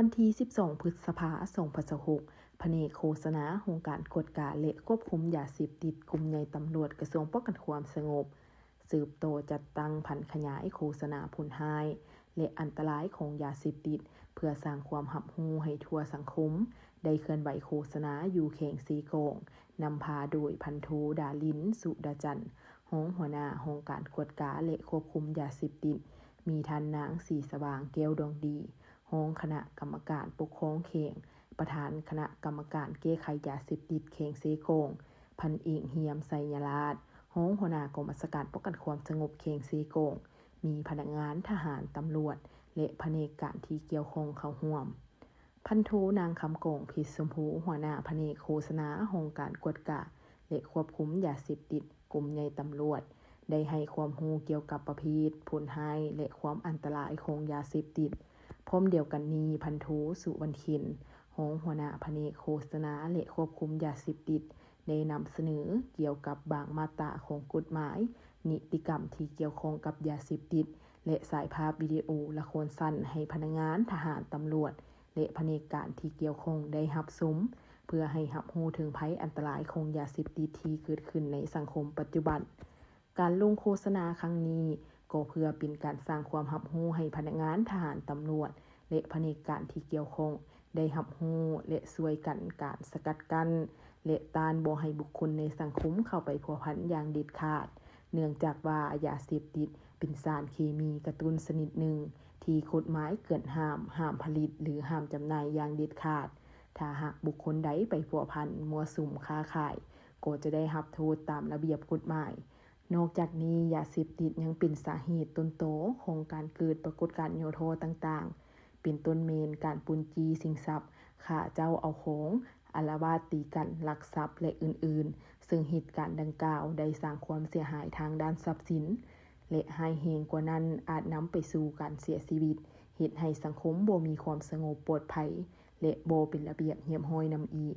วันที่12 พฤษภาคม 2026แผนกโฆษณาองค์การกวดกาและควบคุมยาเสพติดกลุ่มใหญ่ตำรวจกระทรวงป้องกันความสงบสืบโตจัดตั้งพันขยายโฆษณาผลหายและอันตรายของยาเสพติดเพื่อสร้างความหับหูให้ทั่วสังคมได้เคลื่อนไหวโฆษณาอยู่เขงสีโกงนำพาโดยพันโทดาลินสุดาจันทร์รองหัวหน้าองค์การกวดกาและควบคุมยาเสพติดมีท่านนางสีสว่างแก้วดวงดีรองคณะกรรมการปกครองเขงประธานคณะกรรมการแก้ไขยาเสพติดเขงเซโกงพันเอกเฮียมไสยราชรองหัวหน้ากรมราชการป้องกันความสงบเขงเซโกงมีพนักงานทหารตำรวจและแผนกการที่เกี่ยวข้องเข้าร่วมพันโทนางคำโกงพิชมพูหัวหน้าแผนกโฆษณาองค์การกวดกาและควบคุมยาเสพติดกลุ่มใหญ่ตำรวจได้ให้ความรู้เกี่ยวกับประเภทผลให้และความอันตรายของยาเสพติดพร้อมเดียวกันนี้พันโทสุวรรณทินรองหัวหน้าแผนกโฆษณาและควบคุมยาเสพติดได้นำเสนอเกี่ยวกับบางมาตราของกฎหมายนิติกรรมที่เกี่ยวข้องกับยาเสพติดและสายภาพวิดีโอละครสั้นให้พนักงานทหารตำรวจและแผนกการที่เกี่ยวข้องได้รับชมเพื่อให้รับรู้ถึงภัยอันตรายของยาเสพติดที่เกิดขึ้นในสังคมปัจจุบันการลงโฆษณาครั้งนี้ก็เพื่อเป็นการสร้างความรับรู้ให้พนักงานทหารตำรวจและแผนกการที่เกี่ยวข้องได้รับรู้และช่วยกันการสกัดกั้นและต้านบ่ให้บุคคลในสังคมเข้าไปพัวพันอย่างเด็ดขาดเนื่องจากว่ายาเสพติดเป็นสารเคมีกระตุ้นชนิดหนึ่งที่กฎหมายเกิดห้ามผลิตหรือห้ามจำหน่ายอย่างเด็ดขาดถ้าหากบุคคลใดไปพัวพันมั่วสุมค้าขายก็จะได้รับโทษตามระเบียบกฎหมายนอกจากนี้ยาเสพติดยังเป็นสาเหตุต้นโตของการเกิดปรากฏการณ์โยโทต่างๆเป็นต้นเมนการปุนจีสิงทรัพย์ฆ่าเจ้าเอาของอาละวาดตีกันลักทรัพย์และอื่นๆซึ่งเหตุการณ์ดังกล่าวได้สร้างความเสียหายทางด้านทรัพย์สินและให้แฮงกว่านั้นอาจนำไปสู่การเสียชีวิตเฮ็ดให้สังคมบ่มีความสงบปลอดภัยและบ่เป็นระเบียบเรียบร้อยนำอีก